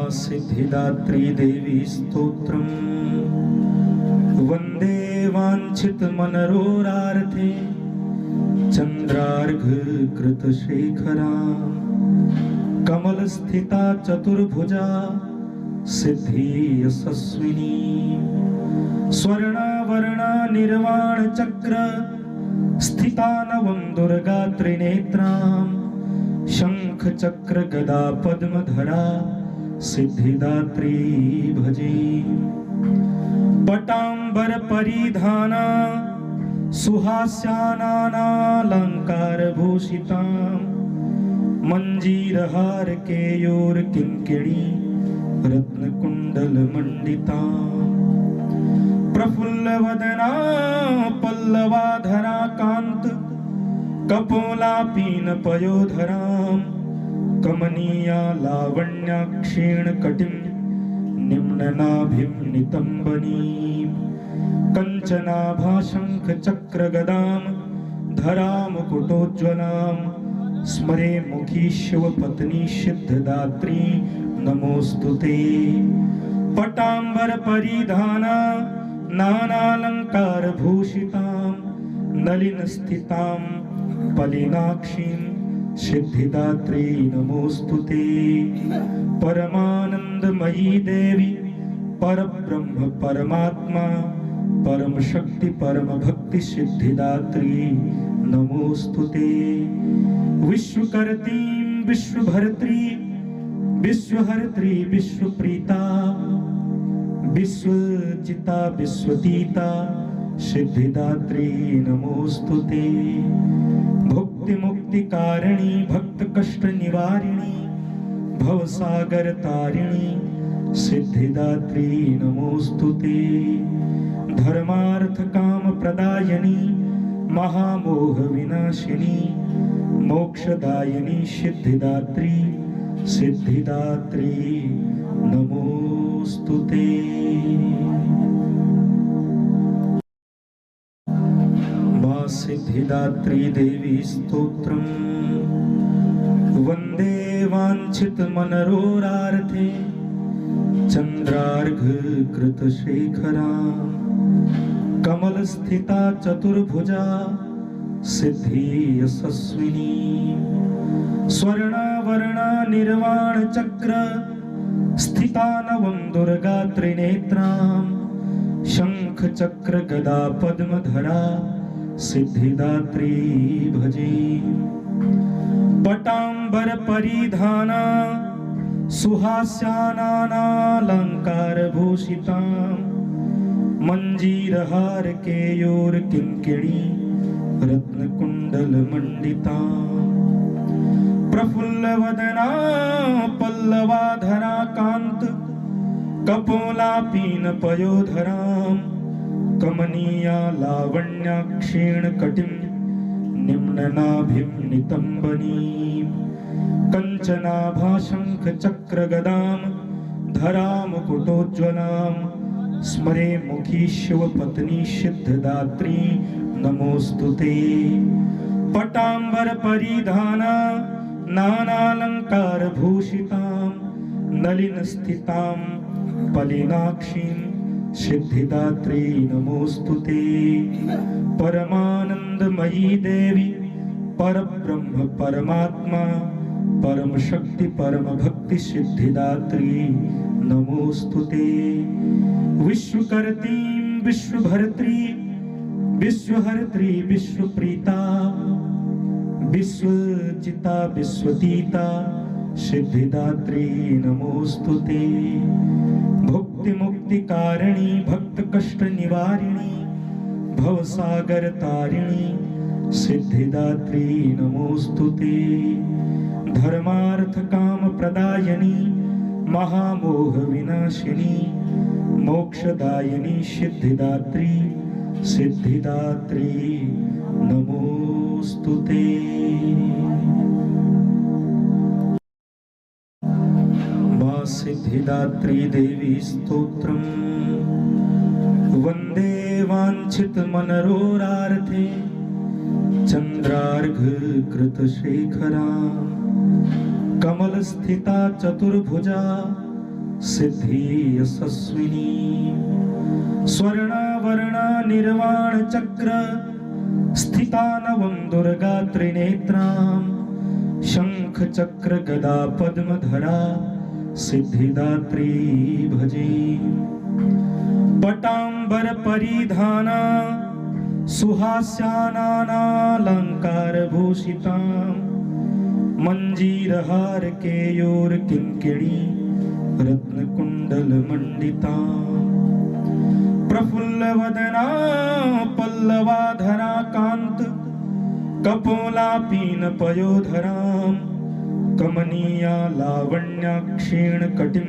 मां सिद्धिदात्री देवी स्तोत्रम् वन्दे वाञ्छितमनरोरार्थे चन्द्रार्घ कृतशेखरा कमलस्थिता चतुर्भुजा सिद्धि यशस्विनी स्वर्णावरणा निर्वाण चक्र स्थिता नवं दुर्गा त्रिनेत्रां शंख चक्र गदा पद्मधरा सिद्धिदात्री भजे पटांबर परिधाना सुहास्यानालंकार भूषिता मंजीरहार केयूर किंकिणी रत्नकुंडल मंडिता प्रफुल्ल वदना पल्लवाधरा कांत कपोलापीन पयोधरां कमनीया लावण्याक्षीण कटिं निम्ननाभिं नितंबनीं कंचनाभा शंख चक्र गदां धरां कुटोज्ज्वलां स्मरे मुखी शिवपत्नी सिद्धदात्री नमोस्तुते पटांबर परिधाना नानालंकार भूषितां नलिन स्थितां पलिनाक्षीं सिद्धिदात्री नमोस्तुते परमानंदमयी देवी परब्रह्म परमात्मा परम शक्ति परम भक्ति सिद्धिदात्री नमोस्तुते विश्वकर्त्री विश्वभर्त्री विश्वहर्त्री विश्वप्रीता विश्वजिता विश्वतीता सिद्धिदात्री नमोस्तुते भुक्ति मुक्ति कारिणी भक्त कष्ट निवारिणी भवसागर तारिणी सिद्धिदात्री नमोस्तुते धर्मार्थ काम प्रदायिनी महामोह विनाशिनी मोक्षदायिनी सिद्धिदात्री सिद्धिदात्री नमोस्तुते मां सिद्धिदात्री देवी स्तोत्रम् वन्दे वाञ्छितमनरोरार्थे चन्द्रार्घ कृतशेखरा कमलस्थिता चतुर्भुजा सिद्धि यशस्विनी स्वर्णावरणा निर्वाण चक्र स्थिता नवं दुर्गा त्रिनेत्रां शंख चक्र गदा पद्मधरा सिद्धिदात्री भजे पटांबर परिधाना सुहास्यानालंकार भूषिता मंजीरहार केयूर किंकिणी रत्नकुंडल मंडिता प्रफुल्ल वदना पल्लवाधरा कांत कपोलापीन पयोधरां कमनीया लावण्याक्षीण कटिं निम्ननाभिं नितंबनीं कंचनाभा शंख चक्र गदां धरां कुटोज्ज्वलां स्मरे मुखी शिवपत्नी सिद्धदात्री नमोस्तुते पटांबर परिधाना नानालंकार भूषितां नलिन स्थितां पलिनाक्षीं सिद्धिदात्री नमोस्तुते परमानंदमयी देवी परब्रह्म परमात्मा परम शक्ति परम भक्ति सिद्धिदात्री नमोस्तुते विश्वकर्त्री विश्वभर्त्री विश्वहर्त्री विश्वप्रीता विश्वजिता विश्वतीता सिद्धिदात्री नमोस्तुते भुक्ति मुक्ति कारिणी भक्त कष्ट निवारिणी भवसागर तारिणी सिद्धिदात्री नमोस्तुते धर्मार्थ काम प्रदायिनी महामोह विनाशिनी मोक्षदायिनी सिद्धिदात्री सिद्धिदात्री नमोस्तुते मां सिद्धिदात्री देवी स्तोत्रम् वन्दे वाञ्छितमनरोरार्थे चन्द्रार्घ कृतशेखरा कमलस्थिता चतुर्भुजा सिद्धि यशस्विनी स्वर्णावरण निर्वाण चक्र स्थिता नवं दुर्गा त्रिनेत्रां शंख चक्र गदा पद्मधरा सिद्धिदात्री भजे पटांबर परिधाना सुहास्यानालंकार भूषिता मंजीरहार केयूर किंकिणी रत्नकुंडल मंडिता प्रफुल्ल वदना पल्लवाधरा कांत कपोलापीन पयोधरां कमनीया लावण्या क्षीण कटिं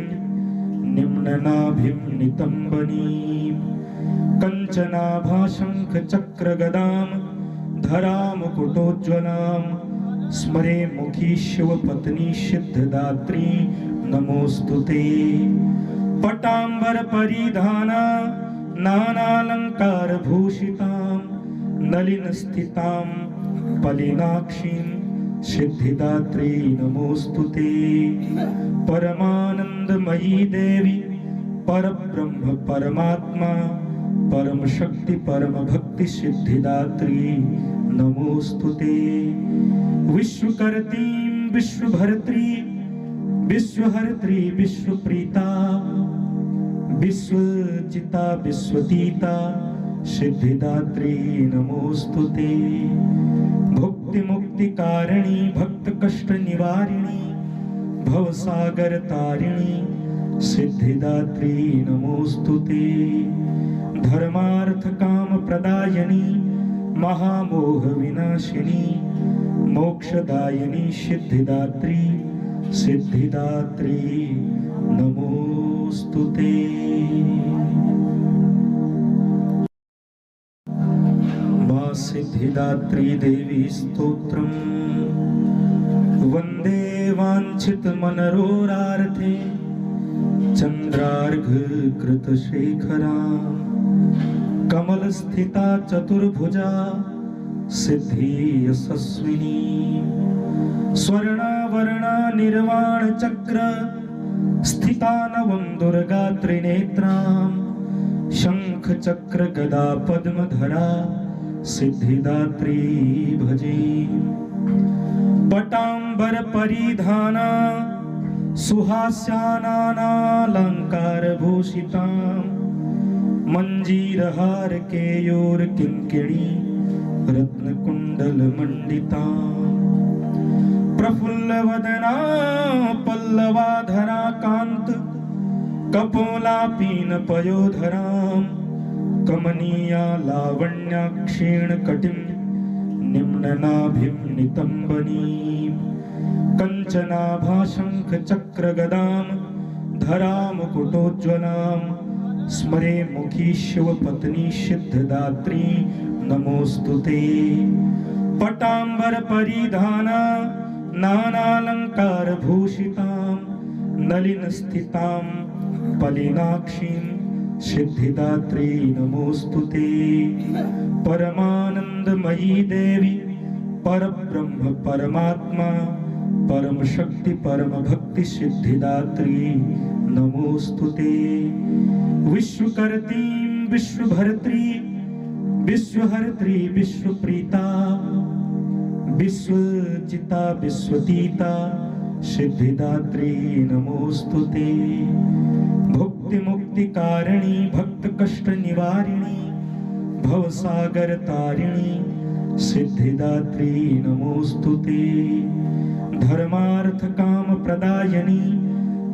निम्ननाभिं नितंबनीं कंचनाभा शंख चक्र गदां धरां कुटोज्ज्वलां स्मरे मुखी शिव पत्नी सिद्धदात्री नमोस्तुते पटांबर परिधाना नानालंकार भूषितां नलिन स्थितां पलिनाक्षीं सिद्धिदात्री नमोस्तुते परमानंदमयी देवी परब्रह्म परमात्मा परम शक्ति परम भक्ति सिद्धिदात्री नमोस्तुते विश्वकर्त्री विश्वभर्त्री विश्वहर्त्री विश्वप्रीता विश्वजिता विश्वतीता सिद्धिदात्री नमोस्तुते भुक्ति मुक्ति कारिणी भक्त कष्ट निवारिणी भवसागर तारिणी सिद्धिदात्री नमोस्तुते धर्मार्थ काम प्रदायिनी महामोह विनाशिनी मोक्षदायिनी सिद्धिदात्री सिद्धिदात्री नमोस्तुते मां सिद्धिदात्री देवी स्तोत्रम् वंदे वांछित मनरोरार्थे चंद्रार्घ कृत शेखरां कमल स्थिता चतुर्भुजा सिद्धि यशस्विनी स्वर्णावरणा निर्वाण चक्र स्थिता नवं दुर्गा त्रिनेत्रां शंख चक्र गदा पद्मधरा सिद्धिदात्री भजे पटांबर परिधाना सुहास्यानालंकार भूषितां मंजीरहार केयूर किंकिणी रत्नकुंडल मंडिता प्रफुल्ल वदना पल्लवाधरा कांत कपोलापीन पयोधरां कमनीया लावण्या क्षीण कटिं निम्ननाभिं नितंबनीं कंचनाभा शंख चक्र गदां धरां कुटोज्ज्वलां स्मरे मुखी शिव पत्नी सिद्धदात्री नमोस्तुते पटांबर परिधाना नानालंकार भूषितां नलिन स्थितां पलिनाक्षीं सिद्धिदात्री नमोस्तुते परमानंदमयी देवी परब्रह्म परमात्मा परम शक्ति परम भक्ति सिद्धिदात्री नमोस्तुते विश्वकर्त्री विश्वभर्त्री विश्वहर्त्री विश्वप्रीता विश्वजिता विश्वतीता सिद्धिदात्री नमोस्तुते भुक्ति मुक्ति कारिणी भक्त कष्ट निवारिणी भवसागर तारिणी सिद्धिदात्री नमोस्तुते धर्मार्थ काम प्रदायिनी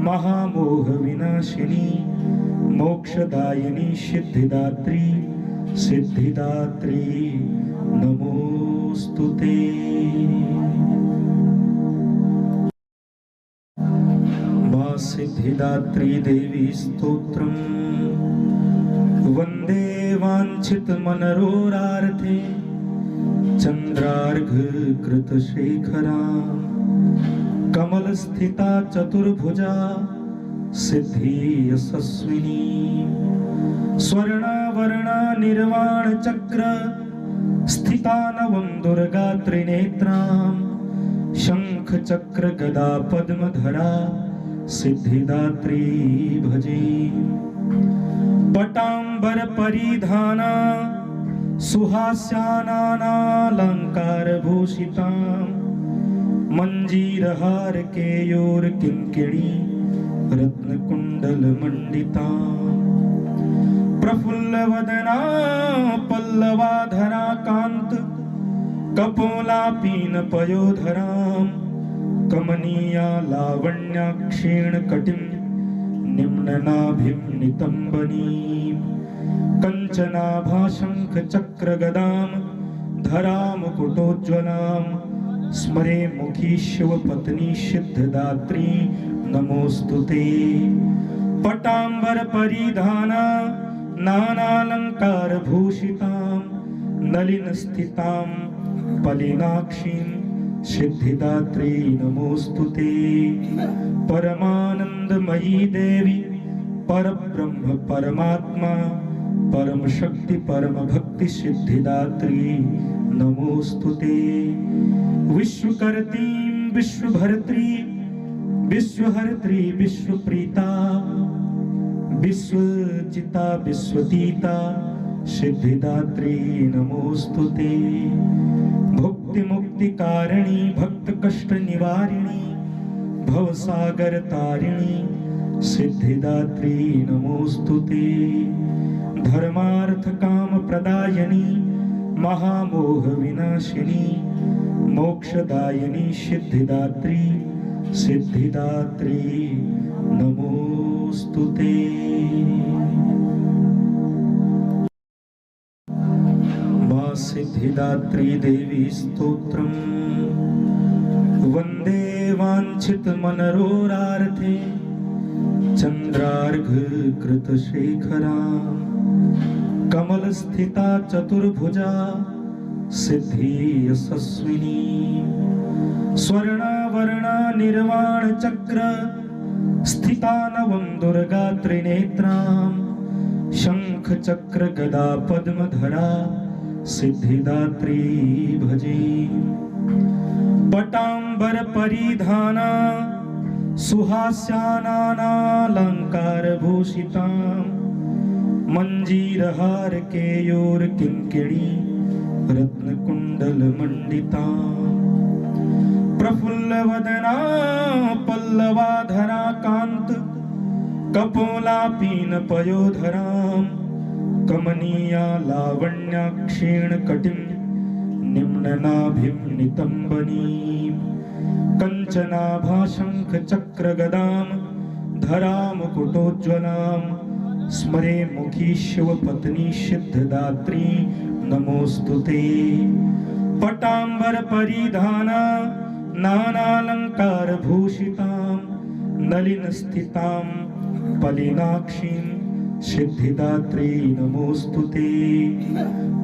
महामोह विनाशिनी मोक्षदायिनी सिद्धिदात्री सिद्धिदात्री नमोस्तुते मां सिद्धिदात्री देवी स्तोत्रम् वंदे वांछित मनरोरार्थे चंद्रार्घ कृत शेखरां कमल स्थिता चतुर्भुजा सिद्धि यशस्विनी स्वर्णावरणा निर्वाण चक्र स्थिता नवं दुर्गा त्रिनेत्रां शंख चक्र गदा पद्मधरा सिद्धिदात्री भजे। पटांबर परिधाना सुहास्यानालंकार भूषिता मंजीरहार केयूर किंकिणी रत्नकुंडल मंडिता। प्रफुल्ल वदना पल्लवाधरा कांत कपोलापीन पयोधराम कमनीया लावण्याक्षीण कटिं निम्ननाभिं नितंबनीं कंचनाभाशंख चक्र गदाम धराम कुटोज्ज्वलाम स्मरे मुखी शिव पत्नी सिद्धदात्री नमोस्तुते। पटांबर परिधाना नानालंकार भूषितां नलिन स्थितां पलिनाक्षीं सिद्धिदात्री नमोस्तुते। परमानंदमयी देवी परब्रह्म परमात्मा परम शक्ति परम भक्ति सिद्धिदात्री नमोस्तुते। विश्वकर्त्री विश्वभर्त्री विश्वहर्त्री विश्वप्रीता विश्वजिता विश्वतीता सिद्धिदात्री नमोस्तुते। भुक्ति मुक्ति कारिणी भक्त कष्ट निवारिणी भवसागर तारिणी सिद्धिदात्री नमोस्तुते। धर्मार्थ काम प्रदायिनी महामोह विनाशिनी मोक्षदायिनी सिद्धिदात्री सिद्धिदात्री नमोस्तुते। मां सिद्धिदात्री देवी स्तोत्रम् वंदे वांछित मनरोरार्थे चंद्रार्घ कृत शेखरा कमल स्थिता चतुर्भुजा सिद्धि यशस्विनी स्वर्णावरणा निर्वाण चक्र स्थिता नवं दुर्गा त्रिनेत्रां शंख चक्र गदा पद्मधरा सिद्धिदात्री भजे। पटांबर परिधाना सुहास्यानालंकार भूषिता मंजीरहार केयूर किंकिणी रत्नकुंडल मंडिता। प्रफुल्ल वदना पल्लवाधरा कांत कपोलापीन पयोधराम कमनीया लावण्याक्षीण कटिं निम्ननाभिं नितंबनीं कंचनाभाशंख चक्र गदाम धराम कुटोज्ज्वलाम स्मरे मुखी शिव पत्नी सिद्धदात्री नमोस्तुते। पटांबर परिधाना नानालंकार भूषितां नलिन स्थितां पलिनाक्षीं सिद्धिदात्री नमोस्तुते।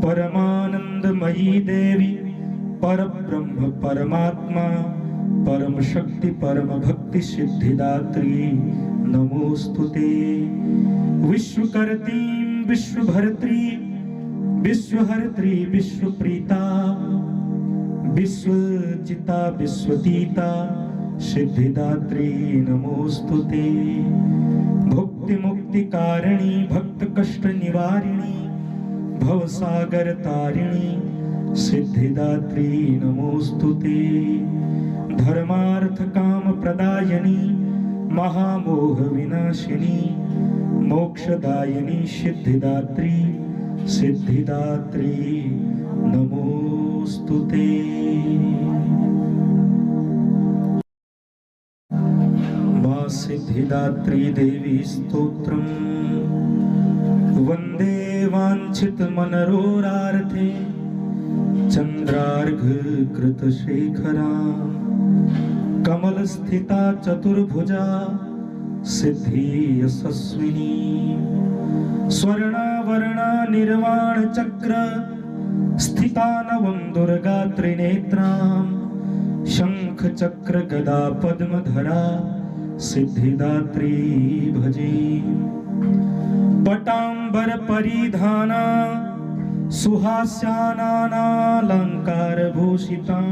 परमानंदमयी देवी परब्रह्म परमात्मा परम शक्ति परम भक्ति सिद्धिदात्री नमोस्तुते। विश्वकर्त्री विश्वभर्त्री विश्वहर्त्री विश्वप्रीता विश्वजिता विश्वतीता सिद्धिदात्री नमोस्तुते। भुक्ति मुक्ति कारिणी भक्त कष्ट निवारिणी भवसागर तारिणी सिद्धिदात्री नमोस्तुते। धर्मार्थ काम प्रदायिनी महामोह विनाशिनी मोक्षदायिनी सिद्धिदात्री सिद्धिदात्री नमोस्तुते। मां सिद्धिदात्री देवी स्तोत्रम् वंदे वांछित मनरोरार्थे चंद्रार्घ कृत शेखरा कमल स्थिता चतुर्भुजा सिद्धि यशस्विनी स्वर्णावरणा निर्वाण चक्र स्थिता नवं दुर्गा त्रिनेत्रां शंख चक्र गदा पद्मधरा सिद्धिदात्री भजे। पटांबर परिधाना सुहास्यानालंकार भूषितां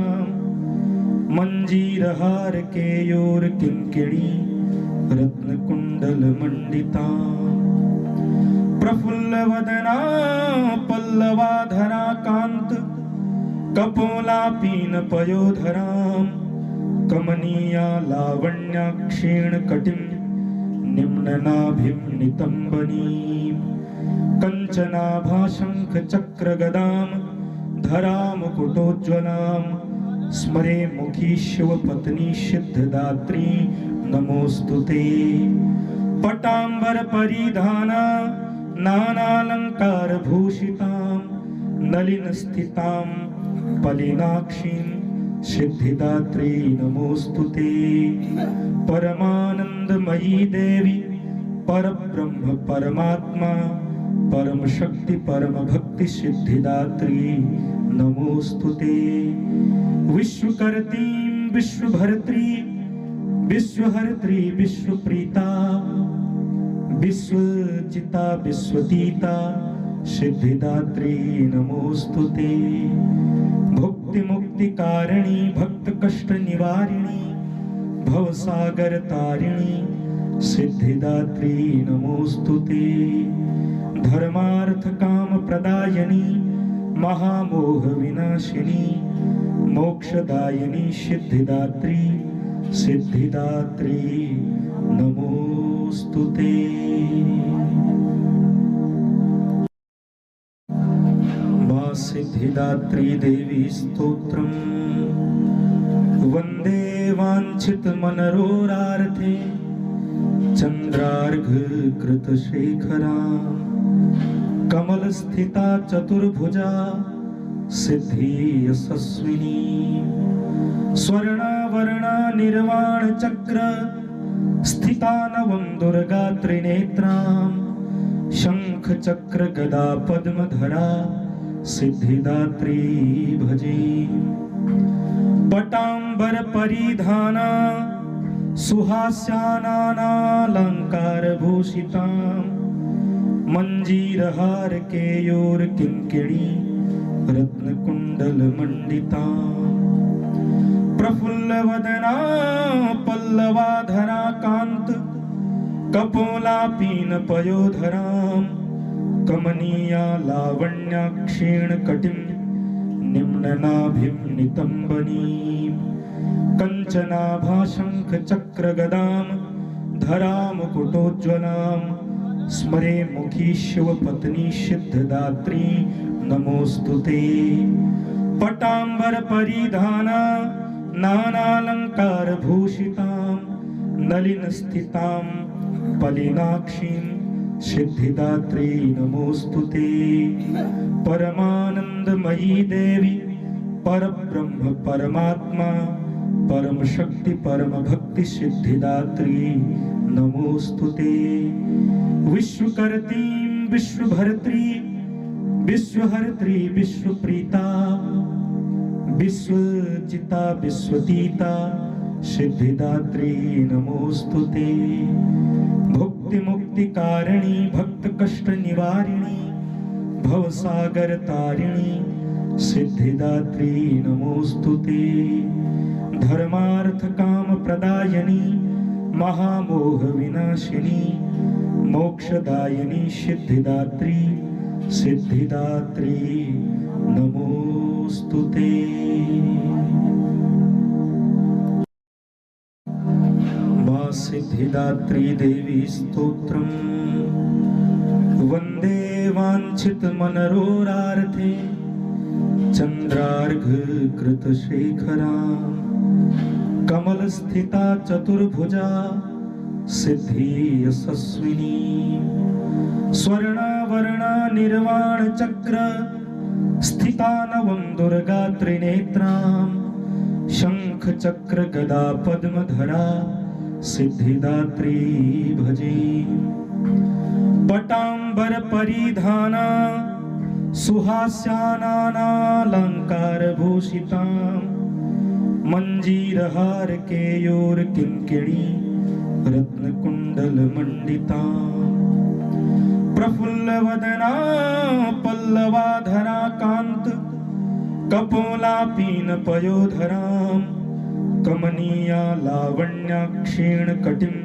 मंजीरहार केयूर किंकिणी रत्नकुण्डलमण्डिताम् प्रफुल्लवदना पल्लवाधरा कान्त कपोलापीनपयोधराम् कमनीया लावण्याक्षेण कटिं निम्ननाभिं नितम्बनीम् कञ्चनाभाशङ्खचक्रगदां धरामुकुटोज्ज्वलाम् स्मरे मुखी शिवपत्नी सिद्धदात्री नमोस्तुते पटाम्बर परिधाना नानालंकार भूषितां नलिन स्थितां पलिनाक्षीं सिद्धिदात्री नमोस्तुते परमानंदमयी देवी परब्रह्म परमात्मा परम शक्ति परम भक्ति सिद्धिदात्री नमोस्तुते विश्वकर्त्री विश्वभर्त्री विश्वहर्त्री विश्वप्रीता विश्वजिता विश्वतीता सिद्धिदात्री नमोस्तुते भुक्ति मुक्ति कारिणी भक्त कष्ट निवारिणी भवसागर तारिणी सिद्धिदात्री नमोस्तुते धर्मार्थ काम प्रदायिनी महामोह विनाशिनी मोक्षदायिनी सिद्धिदात्री सिद्धिदात्री नमोस्तुते मां सिद्धिदात्री देवी स्तोत्रम् वन्दे वाञ्छित मनरोरार्थे चन्द्रार्घ कृतशेखराम् कमल स्थिता चतुर्भुजा सिद्धि यशस्विनी स्वर्णावरणा निर्वाण चक्र स्थिता नवं दुर्गा त्रिनेत्रां शंख चक्र गदा पद्मधरा सिद्धिदात्री भजे पटाम्बर परिधाना सुहास्यानालंकार भूषितां मंजीरहार केयूर किंकिणी रत्नकुण्डलमण्डिताम् प्रफुल्लवदना पल्लवाधरा कान्त कपोलापीनपयोधराम् कमनीया लावण्याक्षेण कटिं निम्ननाभिं नितम्बनीम् कञ्चनाभाशङ्खचक्रगदां धरामुकुटोज्ज्वलाम् स्मरे मुखी शिवपत्नी सिद्धदात्री नमोस्तुते पटाम्बर परिधाना नानालंकार भूषितां नलिन स्थितां पलिनाक्षीं सिद्धिदात्री नमोस्तुते परमानंदमयी देवी परब्रह्म परमात्मा परम शक्ति परम भक्ति सिद्धिदात्री नमोस्तुते विश्वकर्त्री विश्वभर्त्री विश्वहर्त्री विश्वप्रीता विश्वजिता विश्वतीता सिद्धिदात्री नमोस्तुते भुक्ति मुक्ति कारिणी भक्त कष्ट निवारिणी भवसागर तारिणी सिद्धिदात्री नमोस्तुते धर्मार्थ काम प्रदायिनी महामोह विनाशिनी मोक्षदायिनी सिद्धिदात्री सिद्धिदात्री नमोस्तुते मां सिद्धिदात्री देवी स्तोत्रम् वन्दे वाञ्छित मनरोरार्थे चन्द्रार्घ कृतशेखराम् कमल स्थिता चतुर्भुजा सिद्धि यशस्विनी स्वर्णावरणा निर्वाण चक्र स्थिता नवं दुर्गा त्रिनेत्रां शंख चक्र गदा पद्मधरा सिद्धिदात्री भजे पटाम्बर परिधाना सुहास्यानालंकार भूषितां मंजीरहार केयूर किंकिणी रत्नकुण्डलमण्डिताम् प्रफुल्लवदना पल्लवाधरा कान्त कपोलापीनपयोधरां कमनीया लावण्याक्षेण कटिं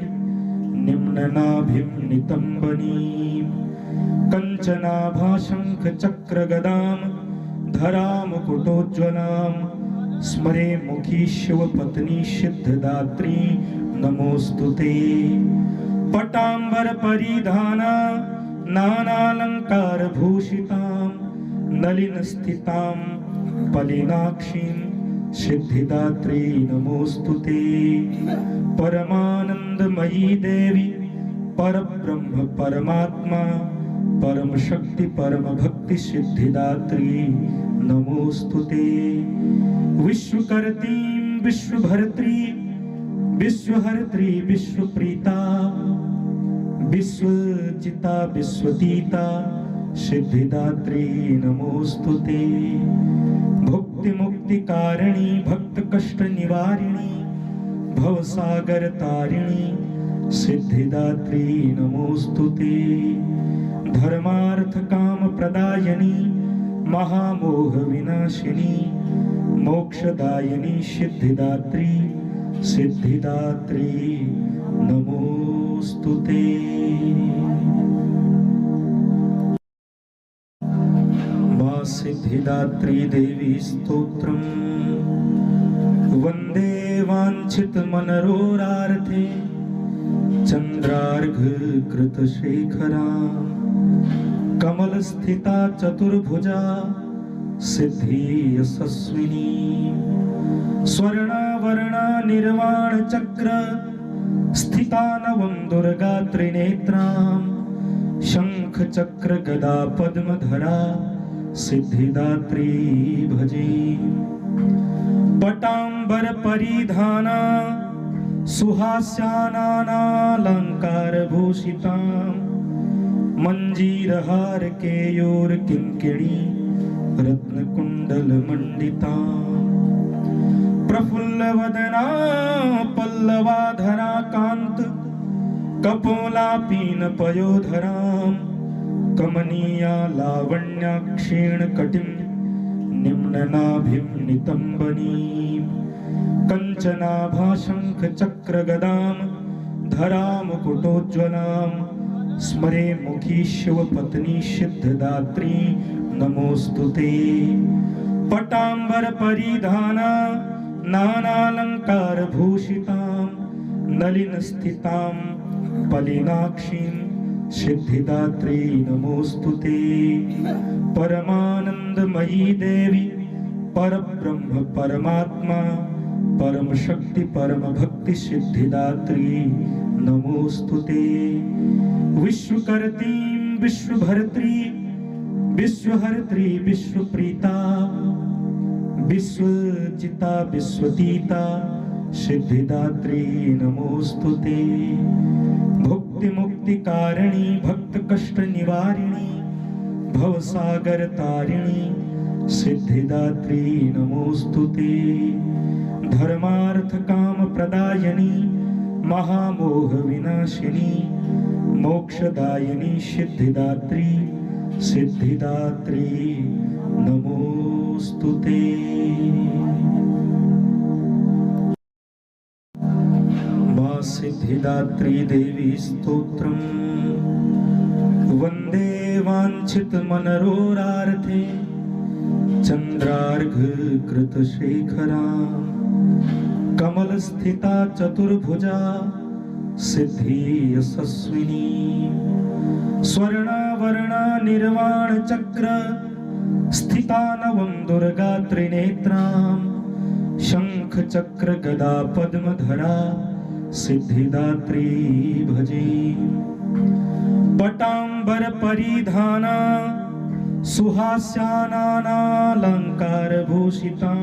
निम्ननाभिं नितम्बनीं कञ्चनाभाशङ्खचक्रगदां धरामुकुटोज्ज्वलां स्मरे मुखी शिवपत्नी सिद्धदात्री नमोऽस्तु ते। पटाम्बर परिधाना नानालङ्कारभूषितां नलिनस्थितां पलिनाक्षीं सिद्धिदात्री नमोऽस्तु ते। परमानंदमयी देवी परब्रह्म परमात्मा परम शक्ति परम भक्ति सिद्धिदात्री नमोऽस्तु ते। विश्वकर्तीं विश्वभर्त्री विश्वहर्त्री विश्वप्रीता विश्वजिता विश्वतीता सिद्धिदात्री नमोऽस्तु ते। भुक्ति मुक्ति कारिणी भक्त कष्ट निवारिणी भवसागर तारिणी सिद्धिदात्री नमोऽस्तु ते। धर्मार्थ काम प्रदायिनी महामोह विनाशिनी मोक्षदायिनी सिद्धिदात्री सिद्धिदात्री नमोऽस्तु ते। मां सिद्धिदात्री देवी स्तोत्रम् वन्दे वाञ्छित मनरोरार्थे चन्द्रार्घ कृत शेखरां कमल स्थिता चतुर्भुजा सिद्धि यशस्विनी स्वर्णावरणा निर्वाण चक्र स्थिता नवं दुर्गा त्रिनेत्रां शंख चक्र गदा पद्मधरा सिद्धिदात्री भजे। पटाम्बर परिधाना सुहास्यानालंकार भूषितां मंजीरहार केयूर किंकिणी रत्नकुंडल मंडितां प्रफुल्ल वदना पल्लवाधरा कांत कपोलापीन पयोधरां कमनीया लावण्याक्षीण कटिं निम्ननाभिं नितम्बनीं कञ्चनाभाशङ्खचक्रगदां धरामुकुटोज्ज्वलां स्मरे मुखी शिवपत्नी सिद्धदात्री नमोऽस्तु ते। पटाम्बर परिधाना नानालङ्कारभूषितां नलिनस्थितां पलिनाक्षीं सिद्धिदात्री नमोऽस्तु ते। परमानंदमयी देवी परब्रह्म परमात्मा परम शक्ति परम भक्ति सिद्धिदात्री नमोऽस्तु ते। विश्वकर्तीं विश्वभर्त्री विश्वहर्त्री विश्वप्रीता विश्वजिता विश्वतीता सिद्धिदात्री नमोऽस्तु ते। भुक्ति मुक्ति कारिणी भक्त कष्ट निवारिणी भवसागर तारिणी सिद्धिदात्री नमोऽस्तु ते। धर्मार्थ काम प्रदायिनी महामोह विनाशिनी मोक्षदायिनी सिद्धिदात्री सिद्धिदात्री नमोऽस्तु ते। मां सिद्धिदात्री देवी स्तोत्रम् वन्दे वाञ्छित मनरोरार्थे चन्द्रार्घ कृत शेखरां कमल स्थिता चतुर्भुजा सिद्धि यशस्विनी स्वर्णावरणा निर्वाण चक्र स्थिता नवं दुर्गा त्रिनेत्रां शंख चक्र गदा पद्मधरा सिद्धिदात्री भजे। पटाम्बर परिधाना सुहास्यानालंकार भूषितां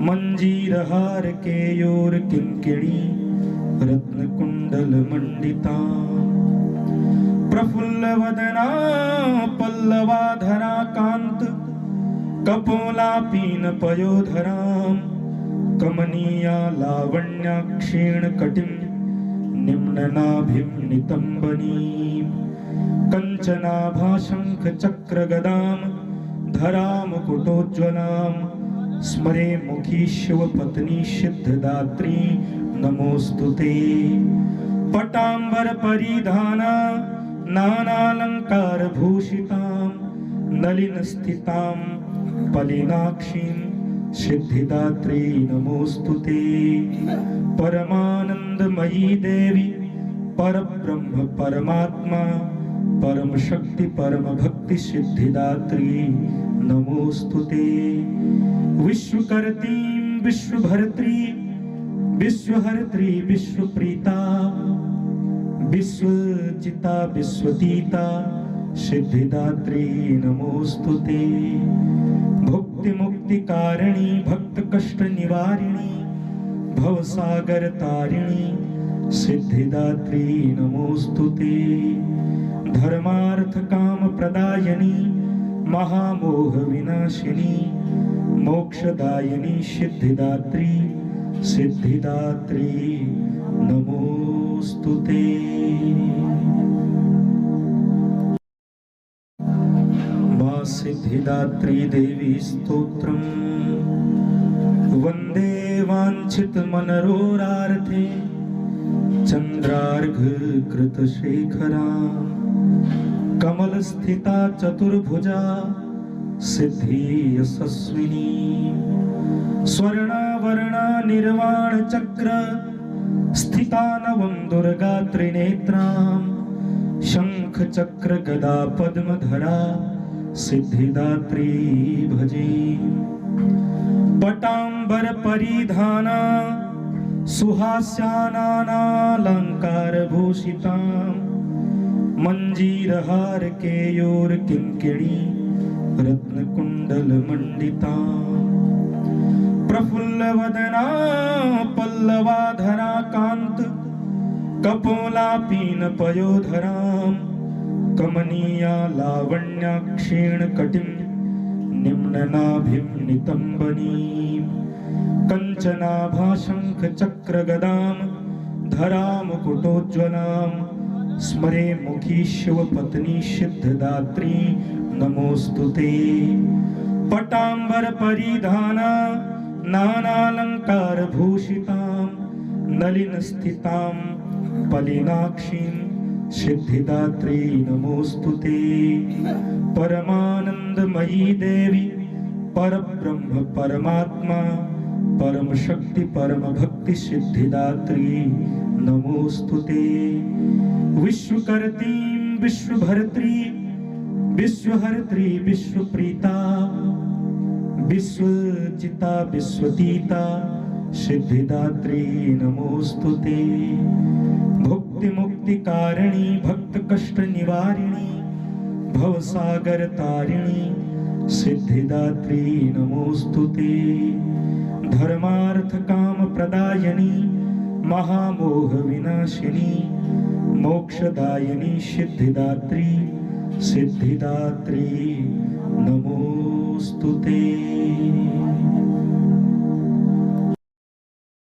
मंजीरहार केयूर किंकिणी रत्नकुंडल मंडितां प्रफुल्ल वदना पल्लवाधरा कांत कपोलापीन पयोधरां कमनीया लावण्याक्षीण कटिं निम्ननाभिं नितम्बनीं कञ्चनाभाशङ्खचक्रगदां धरामुकुटोज्ज्वलां स्मरे मुखी शिवपत्नी सिद्धदात्री नमोऽस्तु ते। पटांबर परिधाना नानालंकार भूषितां नलिन स्थितां पलिनाक्षीं सिद्धिदात्री नमोस्तुते। परमानंदमयी देवी परब्रह्म परमात्मा परम शक्ति परम भक्ति सिद्धिदात्री नमोस्तुते। विश्वकर्त्री विश्वभर्त्री विश्वहर्त्री विश्वप्रीता विश्वजिता विश्वतीता सिद्धिदात्री नमोस्तुते। भुक्ति मुक्ति कारिणी भक्त कष्ट निवारिणी भवसागर तारिणी सिद्धिदात्री नमोस्तुते। धर्मार्थ काम प्रदायिनी महामोह विनाशिनी मोक्षदायिनी सिद्धिदात्री सिद्धिदात्री नमोस्तुते। मां सिद्धिदात्री देवी स्तोत्रम् वंदे वांछित मनरोरार्थे चंद्रार्घ कृत शेखरा कमल स्थिता चतुर्भुजा सिद्धि यशस्विनी स्वर्णावरणा निर्वाण चक्र स्थिता नवं दुर्गा त्रिनेत्रां शंख चक्र गदा पद्मधरा सिद्धिदात्री भजे। पटांबर परिधाना सुहास्यानालंकार भूषितां मंजीरहार केयूर किंकिणी रत्नकुंडल मंडितां प्रफुल्ल वदना पल्लवाधरा कांत कपोलापीन पयोधरां कमनीया लावण्याक्षीण कटिं निम्ननाभिं नितंबनीं कंचनाभा शंख चक्र गदां धरां मुकुटोज्ज्वलां स्मरे मुखी शिव पत्नी सिद्धदात्री नमोस्तुते। पटांबर परिधाना नानालंकार भूषितां नलिन स्थितां पलिनाक्षीं सिद्धिदात्री नमोस्तुते। परमानंदमयी देवी परब्रह्म परमात्मा परम शक्ति परम भक्ति सिद्धिदात्री नमोस्तुते। विश्वकर्त्री विश्वभर्त्री विश्वहर्त्री विश्वप्रीता विश्वजिता विश्वतीता सिद्धिदात्री नमोस्तुते। भुक्ति मुक्ति कारिणी भक्त कष्ट निवारिणी भवसागर तारिणी सिद्धिदात्री नमोस्तुते। धर्मार्थ काम प्रदायिनी महामोह विनाशिनी मोक्षदायिनी सिद्धिदात्री सिद्धिदात्री